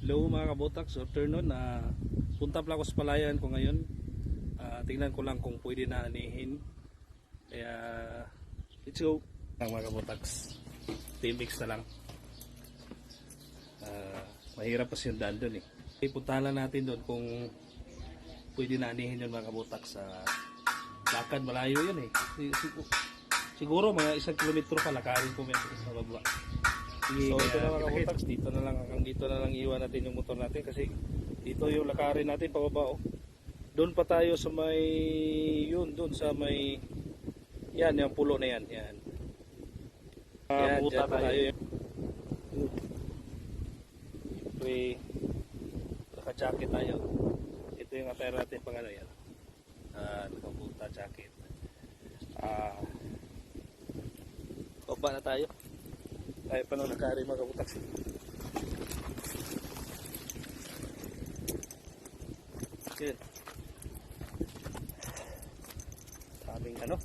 Hello mga kabotak, so afternoon punta pala ako sa palayan ko ngayon. Tingnan ko lang kung pwede na anihin. Kaya let's go mga kabotaks. Teamix na lang. Mahirap kasi yung daan doon eh. Puntahan lang natin doon kung pwede na anihin yun mga kabotaks. Lakad malayo yun eh. Siguro mga 1 kilometro pa lakarin ko sa baba. So ito na mga kabotaks, hanggang dito na lang iwan natin yung motor natin kasi dito yung lakarin natin pababa oh. Doon pa tayo sa may doon sa may yan, yung pulo na yan. Yan, dyan tayo. Naka-jacket tayo. Ito yung attire natin pang ano yan. Nakabuta jacket. Baba na tayo. Tayo pa nung nakari mga kabutaks. Yun. Sabing ano.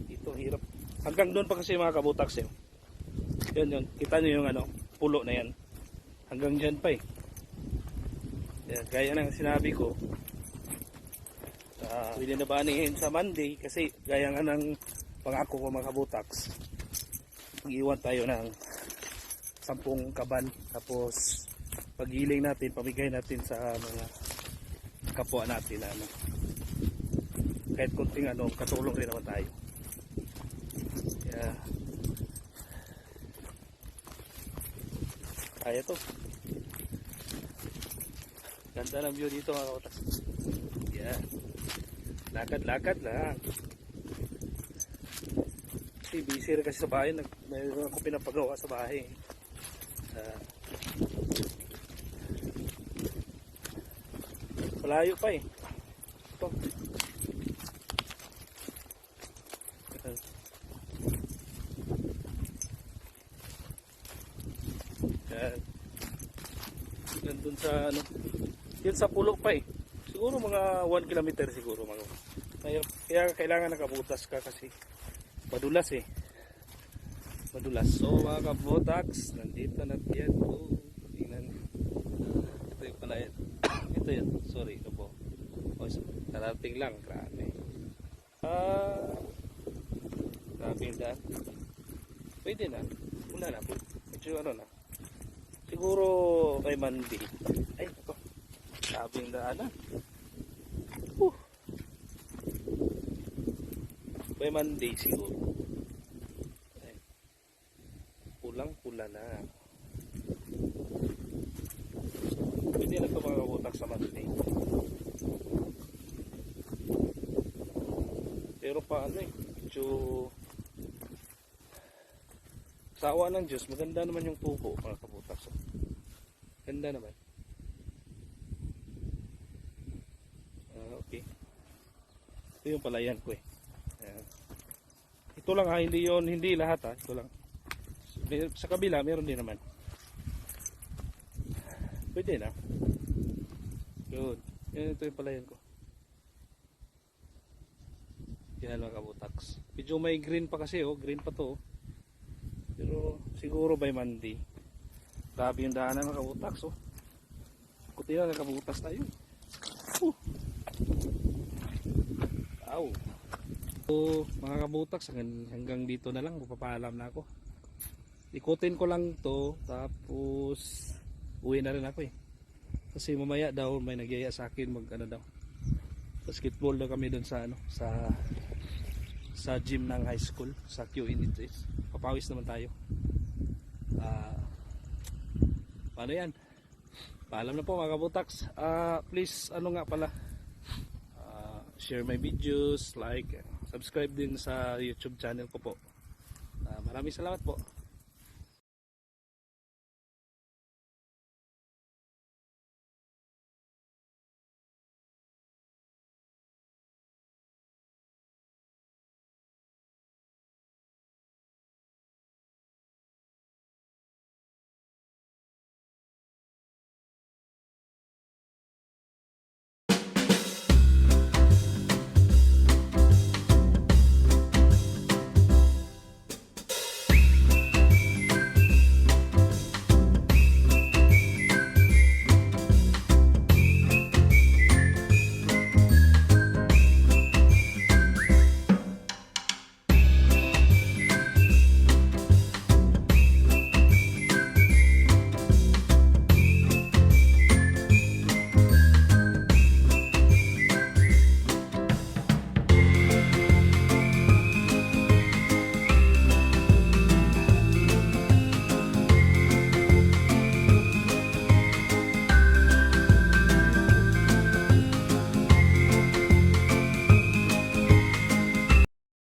Dito hirap. Hanggang doon pa kasi mga kabutaks eh. Yun. Kita nyo yung ano, pulo na yan. Hanggang dyan pa eh. Yan, gaya ng sinabi ko. Pwede na ba anihin sa Monday kasi gaya nga ng pangako ko mga kabutaks. Mag-iwan tayo ng 10 kaban tapos paghiling natin, pamigay natin sa mga kapwa natin ano. Kahit kunting ano, katulong rin naman tayo. Kaya to. Ganda ng view dito mga kaotas. Lakad-lakad lang. Kasi busy rin kasi sa bahay. Mayroon ako pinapagawa sa bahay. Malayo pa eh. Ito. Nandun sa ano. Yun sa pulo pa eh. Siguro mga 1 kilometer siguro mga. Kaya kailangan nakabutas ka kasi madulas eh. Madulas. So mga kabotaks, nandito na yan. Tingnan. Ito yung pala yan. Ito yan. Sorry ito po. Karating lang. Grabe. Grabe yung daan. Pwede na. Una na po. Medyo ano na. Siguro kay Monday. Ay ito. Grabe yung daan na. By Monday siguro. Pulang-pula na. Pwede na ito mga kabutak sa Monday. Pero pa ano eh. Medyo sawa ng Diyos. Maganda naman yung tubo mga kabutak. So, ganda naman. Okay. Ito yung palayan ko eh. Ito lang hindi lahat ha, ito lang. Sa kabila meron din naman. Pwede na. Yun. Ito yung palayan ko. Yan mga kabutaks. Medyo may green pa kasi oh, green pa to. Pero siguro by Monday. Grabe yung daanan mga kabutaks oh. Kuti na nakabutas tayo. Ow. So, mga kabutaks, hanggang dito na lang, papaalam na ako. Ikutin ko lang to, tapos uwi na rin ako eh. Kasi mamaya daw may nagyaya sa akin ano daw. Basketball daw kami doon sa ano, sa gym ng high school, sa QNHS. Papawis naman tayo. Paano yan? Paalam na po mga kabutaks. Please, ano nga pala, share my videos, like, subscribe din sa YouTube channel ko po. Maraming salamat po.